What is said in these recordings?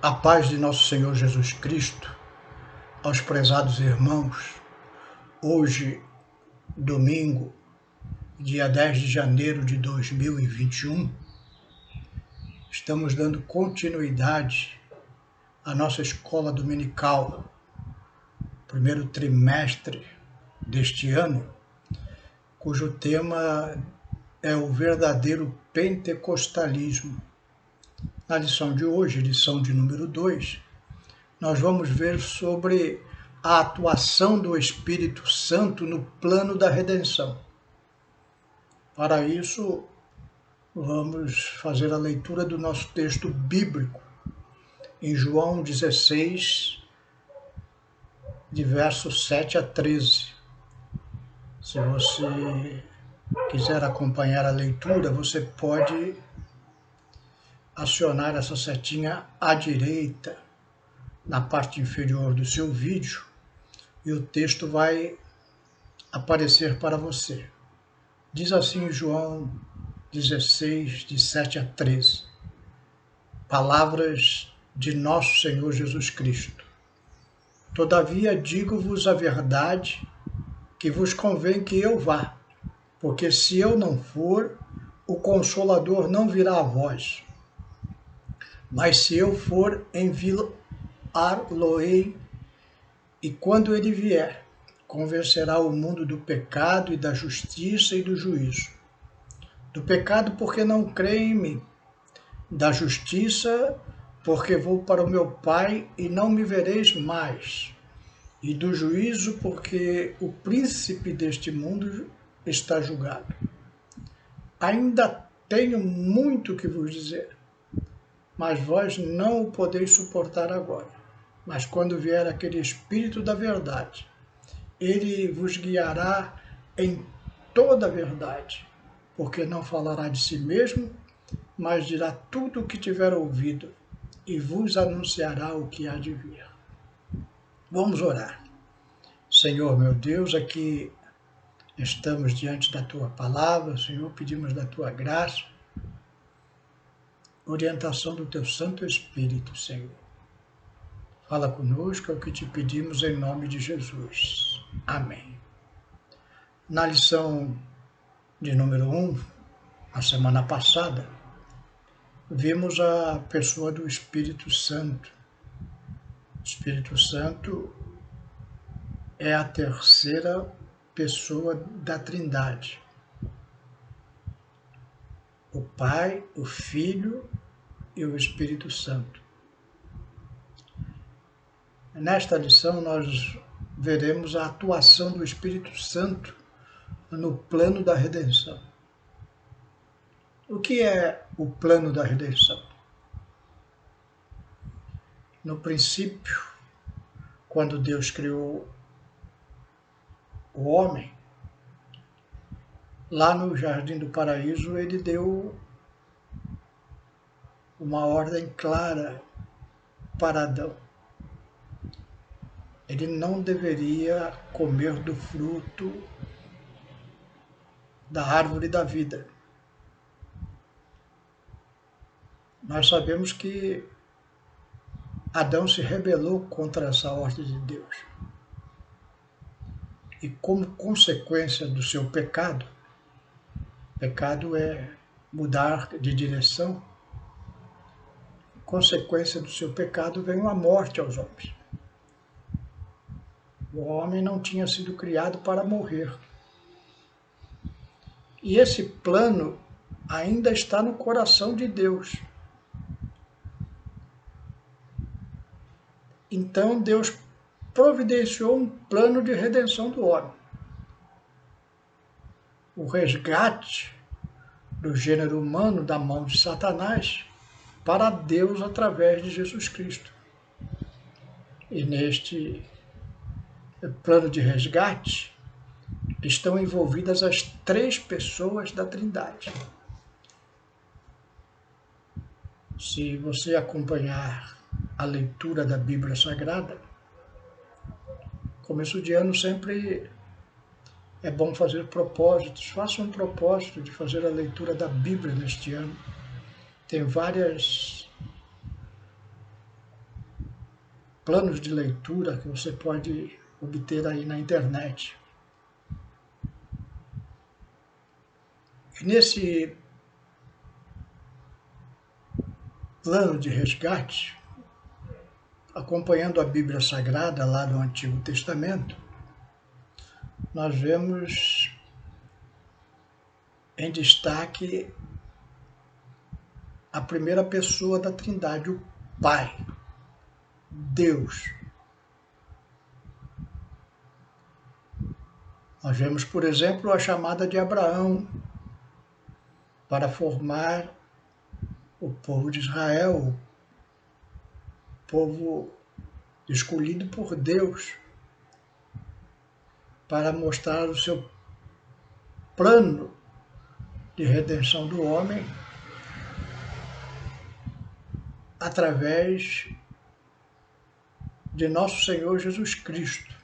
A paz de nosso Senhor Jesus Cristo, aos prezados irmãos, hoje, domingo, dia 10 de janeiro de 2021, estamos dando continuidade à nossa escola dominical, primeiro trimestre deste ano, cujo tema é o verdadeiro pentecostalismo. Na lição de hoje, lição de número 2, nós vamos ver sobre a atuação do Espírito Santo no plano da redenção. Para isso, vamos fazer a leitura do nosso texto bíblico, em João 16, de versos 7 a 13. Se você quiser acompanhar a leitura, você pode acionar essa setinha à direita, na parte inferior do seu vídeo, e o texto vai aparecer para você. Diz assim João 16, de 7 a 13. Palavras de nosso Senhor Jesus Cristo. Todavia digo-vos a verdade, que vos convém que eu vá, porque se eu não for, o Consolador não virá a vós. Mas se eu for, enviar-lo-ei, e quando ele vier, convencerá o mundo do pecado e da justiça e do juízo. Do pecado, porque não creem em mim. Da justiça, porque vou para o meu Pai e não me vereis mais. E do juízo, porque o príncipe deste mundo está julgado. Ainda tenho muito que vos dizer, mas vós não o podeis suportar agora. Mas quando vier aquele Espírito da verdade, ele vos guiará em toda a verdade, porque não falará de si mesmo, mas dirá tudo o que tiver ouvido e vos anunciará o que há de vir. Vamos orar. Senhor, meu Deus, aqui estamos diante da Tua palavra, Senhor, pedimos da Tua graça, orientação do Teu Santo Espírito, Senhor. Fala conosco, é o que te pedimos em nome de Jesus. Amém. Na lição de número 1, na semana passada, vimos a pessoa do Espírito Santo. O Espírito Santo é a terceira pessoa da Trindade. O Pai, o Filho e o Espírito Santo. Nesta lição nós veremos a atuação do Espírito Santo no plano da redenção. O que é o plano da redenção? No princípio, quando Deus criou o homem, lá no Jardim do Paraíso, ele deu uma ordem clara para Adão. Ele não deveria comer do fruto da árvore da vida. Nós sabemos que Adão se rebelou contra essa ordem de Deus. E como consequência do seu pecado é mudar de direção, consequência do seu pecado veio a morte aos homens. O homem não tinha sido criado para morrer. E esse plano ainda está no coração de Deus. Então Deus providenciou um plano de redenção do homem. O resgate do gênero humano da mão de Satanás para Deus através de Jesus Cristo. E neste plano de resgate estão envolvidas as três pessoas da Trindade. Se você acompanhar a leitura da Bíblia Sagrada, começo de ano sempre é bom fazer propósitos. Faça um propósito de fazer a leitura da Bíblia neste ano. Tem várias planos de leitura que você pode obter aí na internet. E nesse plano de resgate, acompanhando a Bíblia Sagrada lá do Antigo Testamento, nós vemos em destaque a primeira pessoa da Trindade, o Pai, Deus. Nós vemos, por exemplo, a chamada de Abraão para formar o povo de Israel, o povo escolhido por Deus, para mostrar o seu plano de redenção do homem através de nosso Senhor Jesus Cristo.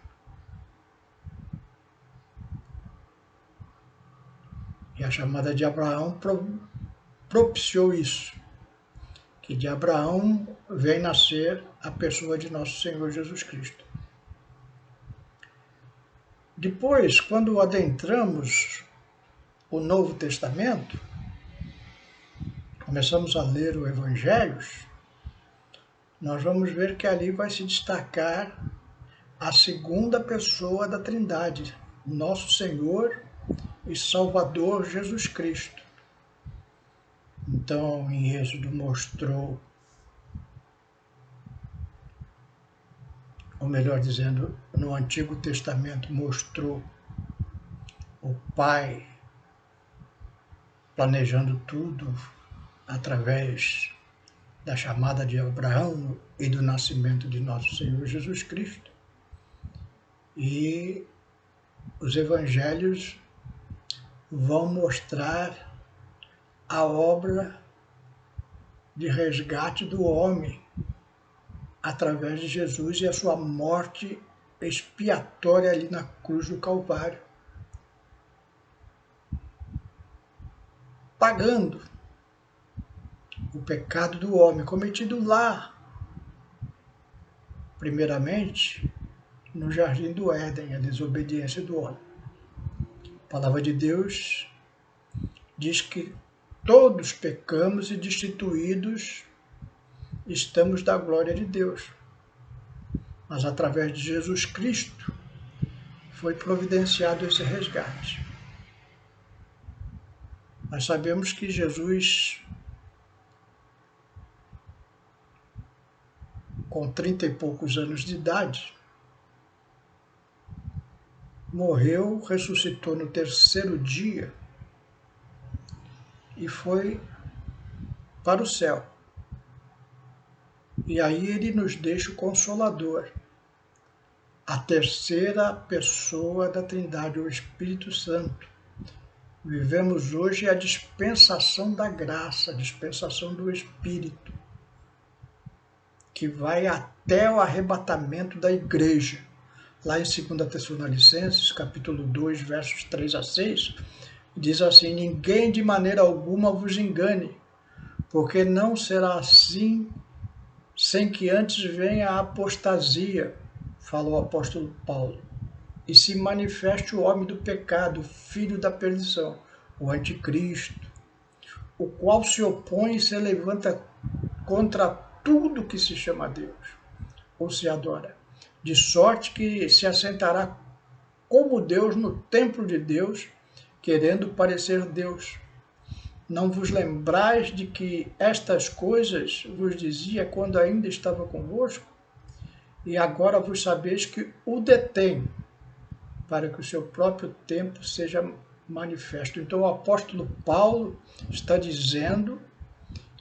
E a chamada de Abraão propiciou isso, que de Abraão vem nascer a pessoa de nosso Senhor Jesus Cristo. Depois, quando adentramos o Novo Testamento, começamos a ler os Evangelhos, nós vamos ver que ali vai se destacar a segunda pessoa da Trindade, nosso Senhor e Salvador Jesus Cristo. Então, em Êxodo mostrou, ou melhor dizendo, no Antigo Testamento mostrou o Pai planejando tudo através da chamada de Abraão e do nascimento de nosso Senhor Jesus Cristo. E os evangelhos vão mostrar a obra de resgate do homem através de Jesus e a sua morte expiatória ali na cruz do Calvário, pagando o pecado do homem cometido lá, primeiramente, no jardim do Éden, a desobediência do homem. A palavra de Deus diz que todos pecamos e destituídos estamos da glória de Deus. Mas através de Jesus Cristo foi providenciado esse resgate. Nós sabemos que Jesus, com 30 e poucos anos de idade, morreu, ressuscitou no terceiro dia e foi para o céu. E aí ele nos deixa o Consolador, a terceira pessoa da Trindade, o Espírito Santo. Vivemos hoje a dispensação da graça, a dispensação do Espírito, que vai até o arrebatamento da igreja. Lá em 2 Tessalonicenses, capítulo 2, versos 3 a 6, diz assim: ninguém de maneira alguma vos engane, porque não será assim sem que antes venha a apostasia, falou o apóstolo Paulo, e se manifeste o homem do pecado, o filho da perdição, o anticristo, o qual se opõe e se levanta contra tudo que se chama Deus, ou se adora, de sorte que se assentará como Deus no templo de Deus, querendo parecer Deus. Não vos lembrais de que estas coisas vos dizia quando ainda estava convosco? E agora vos sabeis que o detém, para que o seu próprio tempo seja manifesto. Então o apóstolo Paulo está dizendo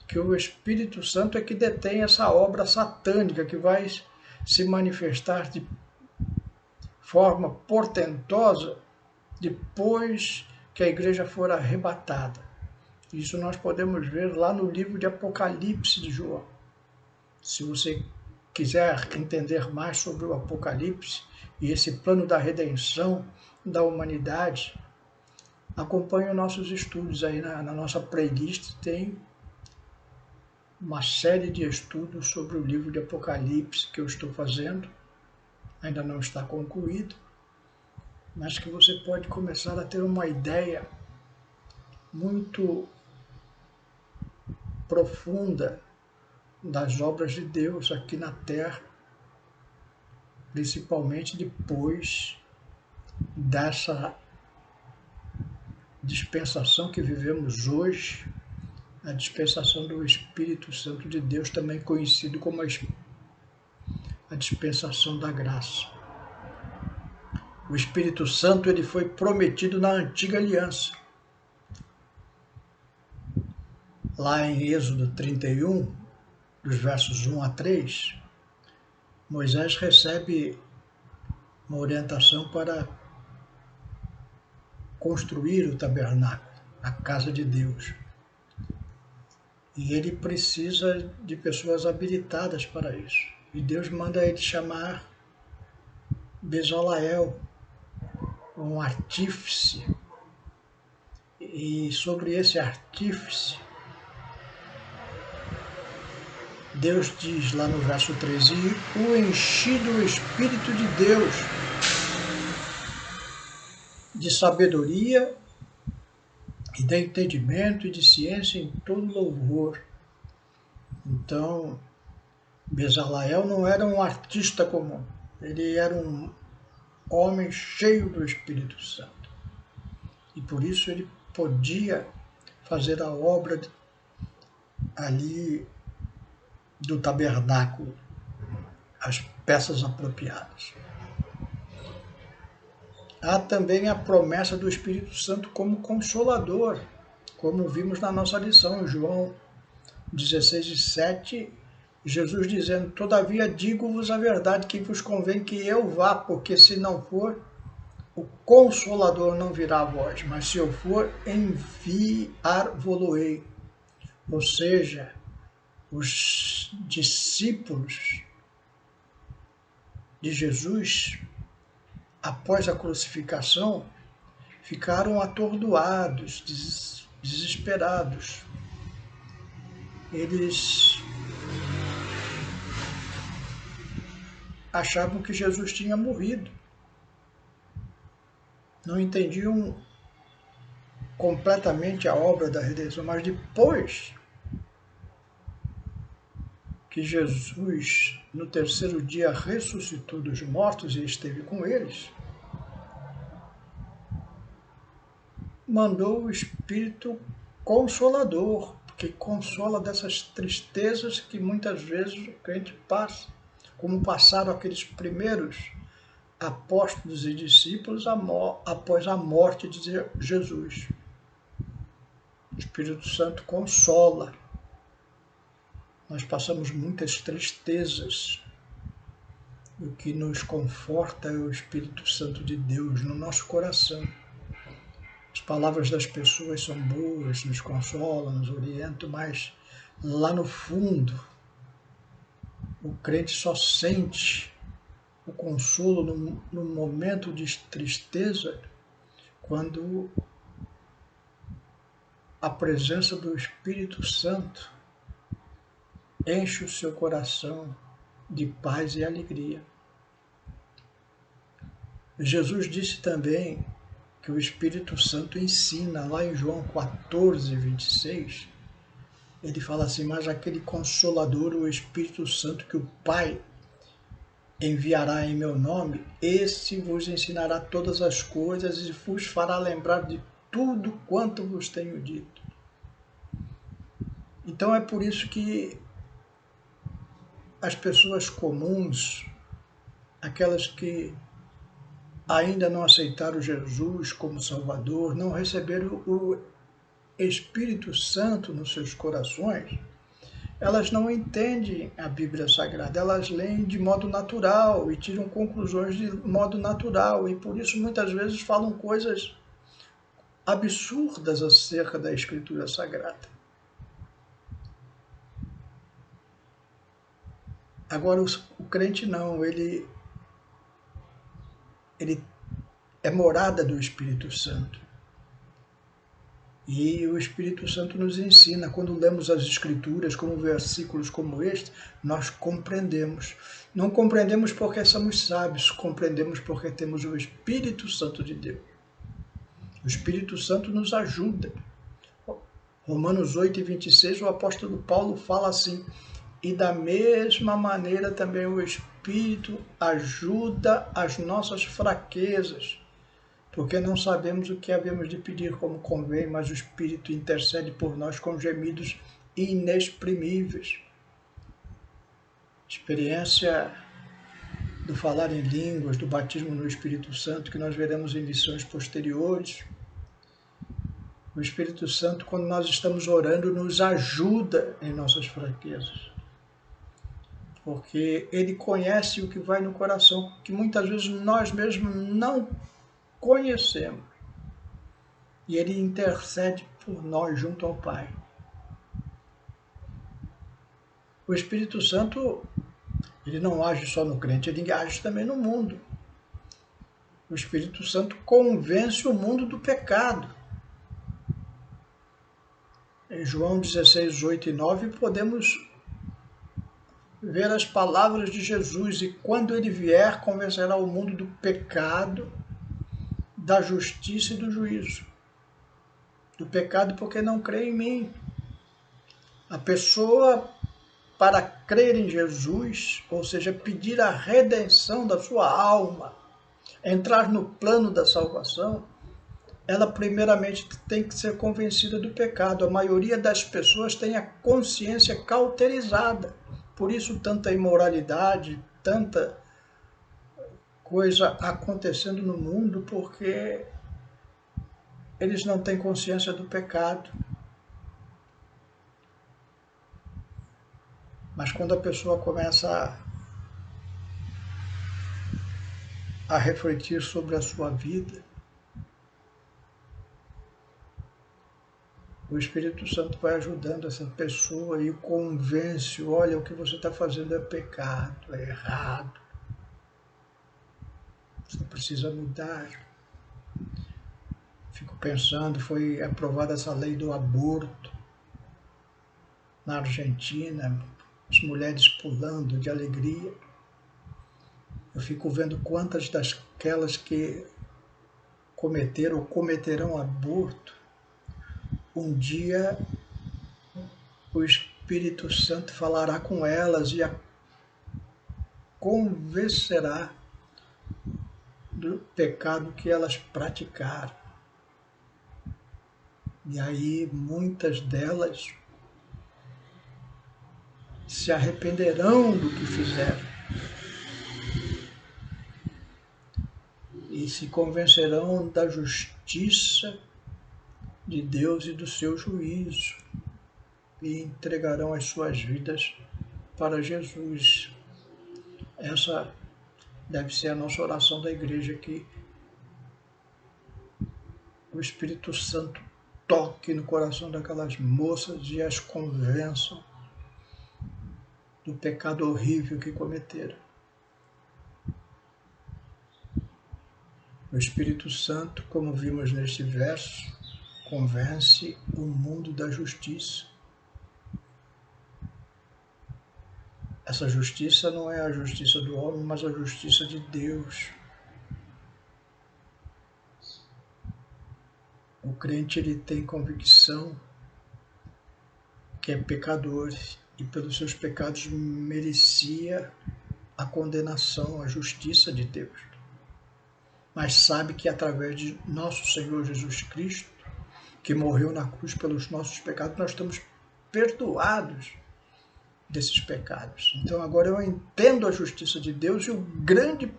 que o Espírito Santo é que detém essa obra satânica que vai se manifestar de forma portentosa depois que a igreja for arrebatada. Isso nós podemos ver lá no livro de Apocalipse de João. Se você quiser entender mais sobre o Apocalipse e esse plano da redenção da humanidade, acompanhe os nossos estudos aí na nossa playlist, tem uma série de estudos sobre o livro de Apocalipse que eu estou fazendo, ainda não está concluído, mas que você pode começar a ter uma ideia muito profunda das obras de Deus aqui na Terra, principalmente depois dessa dispensação que vivemos hoje, a dispensação do Espírito Santo de Deus, também conhecido como a dispensação da graça. O Espírito Santo ele foi prometido na antiga aliança. Lá em Êxodo 31, dos versos 1 a 3, Moisés recebe uma orientação para construir o tabernáculo, a casa de Deus. E ele precisa de pessoas habilitadas para isso. E Deus manda ele chamar Bezaleel, um artífice. E sobre esse artífice, Deus diz lá no verso 13, e o enchi do Espírito de Deus, de sabedoria e de entendimento e de ciência em todo louvor. Então, Bezaleel não era um artista comum, ele era um homem cheio do Espírito Santo. E por isso ele podia fazer a obra ali do tabernáculo, as peças apropriadas. Há também a promessa do Espírito Santo como consolador, como vimos na nossa lição, João 16:7, Jesus dizendo, todavia digo-vos a verdade que vos convém que eu vá, porque se não for, o Consolador não virá a vós, mas se eu for, enviar-vos-ei. Ou seja, os discípulos de Jesus, após a crucificação, ficaram atordoados, desesperados. Eles achavam que Jesus tinha morrido. Não entendiam completamente a obra da redenção, mas depois que Jesus, no terceiro dia, ressuscitou dos mortos e esteve com eles, mandou o Espírito Consolador, que consola dessas tristezas que muitas vezes o crente passa, como passaram aqueles primeiros apóstolos e discípulos após a morte de Jesus. O Espírito Santo consola. Nós passamos muitas tristezas. O que nos conforta é o Espírito Santo de Deus no nosso coração. As palavras das pessoas são boas, nos consolam, nos orientam, mas lá no fundo, o crente só sente o consolo no momento de tristeza quando a presença do Espírito Santo enche o seu coração de paz e alegria. Jesus disse também que o Espírito Santo ensina, lá em João 14:26, ele fala assim, mas aquele Consolador, o Espírito Santo que o Pai enviará em meu nome, esse vos ensinará todas as coisas e vos fará lembrar de tudo quanto vos tenho dito. Então é por isso que as pessoas comuns, aquelas que ainda não aceitaram Jesus como Salvador, não receberam o Espírito Santo nos seus corações, elas não entendem a Bíblia Sagrada, elas leem de modo natural e tiram conclusões de modo natural e por isso muitas vezes falam coisas absurdas acerca da Escritura Sagrada. Agora o crente não, ele é morada do Espírito Santo. E o Espírito Santo nos ensina, quando lemos as Escrituras, como versículos como este, nós compreendemos. Não compreendemos porque somos sábios, compreendemos porque temos o Espírito Santo de Deus. O Espírito Santo nos ajuda. Romanos 8:26, o apóstolo Paulo fala assim: e da mesma maneira também o Espírito ajuda as nossas fraquezas, porque não sabemos o que havemos de pedir como convém, mas o Espírito intercede por nós com gemidos inexprimíveis. Experiência do falar em línguas, do batismo no Espírito Santo, que nós veremos em lições posteriores. O Espírito Santo, quando nós estamos orando, nos ajuda em nossas fraquezas, porque ele conhece o que vai no coração, que muitas vezes nós mesmos não conhecemos. E ele intercede por nós junto ao Pai. O Espírito Santo, ele não age só no crente, ele age também no mundo. O Espírito Santo convence o mundo do pecado. Em João 16, 8 e 9, podemos ver as palavras de Jesus: e quando ele vier, convencerá o mundo do pecado, da justiça e do juízo. Do pecado porque não crê em mim. A pessoa, para crer em Jesus, ou seja, pedir a redenção da sua alma, entrar no plano da salvação, ela primeiramente tem que ser convencida do pecado. A maioria das pessoas tem a consciência cauterizada. Por isso tanta imoralidade, tanta coisa acontecendo no mundo, porque eles não têm consciência do pecado. Mas quando a pessoa começa a refletir sobre a sua vida, o Espírito Santo vai ajudando essa pessoa e convence: olha, o que você está fazendo é pecado, é errado. Você precisa mudar. Fico pensando, foi aprovada essa lei do aborto na Argentina, as mulheres pulando de alegria. Eu fico vendo quantas daquelas que cometeram ou cometerão aborto, um dia o Espírito Santo falará com elas e a convencerá do pecado que elas praticaram. E aí muitas delas se arrependerão do que fizeram e se convencerão da justiça de Deus e do seu juízo e entregarão as suas vidas para Jesus. Essa deve ser a nossa oração da igreja, que o Espírito Santo toque no coração daquelas moças e as convençam do pecado horrível que cometeram. O Espírito Santo, como vimos neste verso, convence o mundo da justiça. Essa justiça não é a justiça do homem, mas a justiça de Deus. O crente, ele tem convicção que é pecador e pelos seus pecados merecia a condenação, a justiça de Deus. Mas sabe que através de nosso Senhor Jesus Cristo, que morreu na cruz pelos nossos pecados, nós estamos perdoados desses pecados. Então agora eu entendo a justiça de Deus e o grande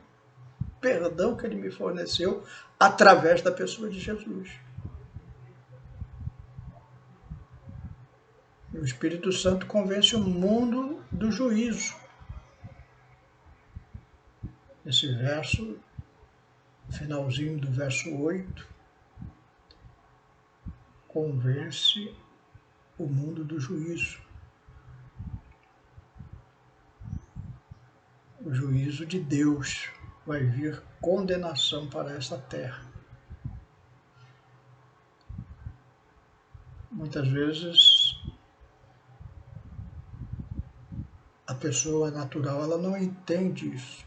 perdão que ele me forneceu através da pessoa de Jesus. O Espírito Santo convence o mundo do juízo. Esse verso, finalzinho do verso 8, convence o mundo do juízo. O juízo de Deus, vai vir condenação para esta terra. muitas vezes a pessoa natural ela não entende isso,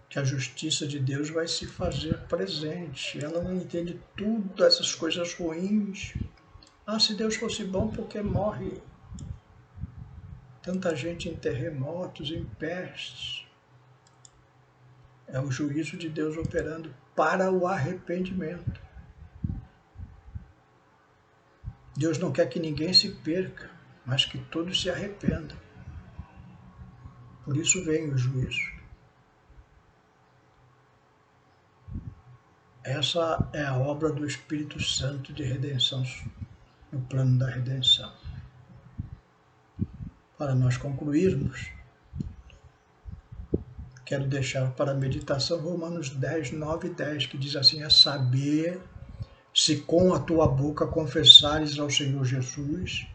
que a justiça de Deus vai se fazer presente. Ela não entende tudo essas coisas ruins. Ah, se Deus fosse bom, por que morre tanta gente em terremotos, em pestes? É o juízo de Deus operando para o arrependimento. Deus não quer que ninguém se perca, mas que todos se arrependam. Por isso vem o juízo. Essa é a obra do Espírito Santo de redenção, no plano da redenção. Para nós concluirmos, quero deixar para a meditação Romanos 10, 9 e 10, que diz assim: é saber se com a tua boca confessares ao Senhor Jesus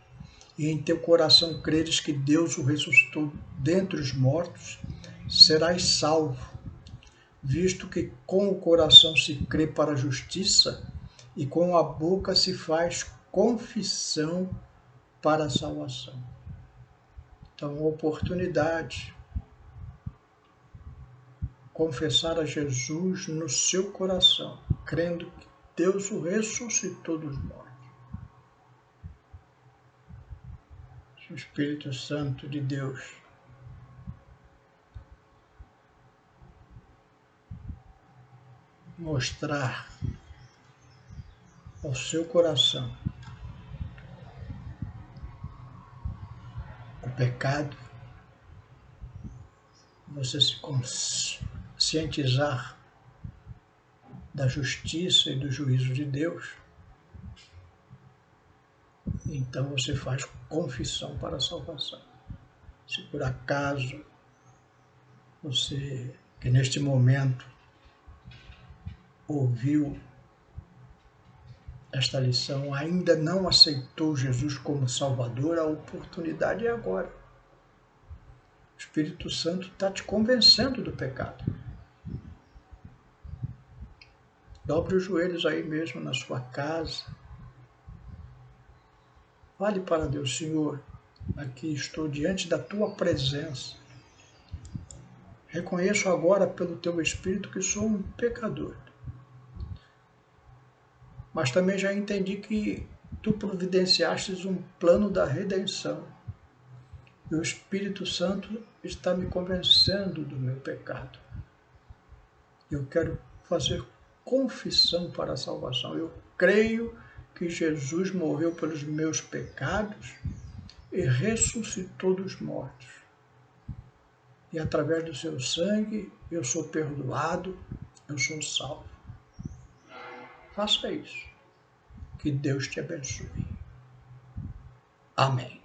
e em teu coração creres que Deus o ressuscitou dentre os mortos, serás salvo, visto que com o coração se crê para a justiça e com a boca se faz confissão para a salvação. Então, oportunidade, confessar a Jesus no seu coração, crendo que Deus o ressuscitou dos mortos. O Espírito Santo de Deus mostrar ao seu coração o pecado, você se conscientizar da justiça e do juízo de Deus, então você faz confissão para a salvação. Se por acaso você, que neste momento ouviu esta lição, ainda não aceitou Jesus como Salvador, a oportunidade é agora. O Espírito Santo está te convencendo do pecado. Dobre os joelhos aí mesmo na sua casa. Fale para Deus: Senhor, aqui estou diante da tua presença. Reconheço agora pelo teu Espírito que sou um pecador. Mas também já entendi que tu providenciastes um plano da redenção. E o Espírito Santo está me convencendo do meu pecado. Eu quero fazer confissão para a salvação. Eu creio que Jesus morreu pelos meus pecados e ressuscitou dos mortos. E através do seu sangue eu sou perdoado, eu sou salvo. Faça isso. Que Deus te abençoe. Amém.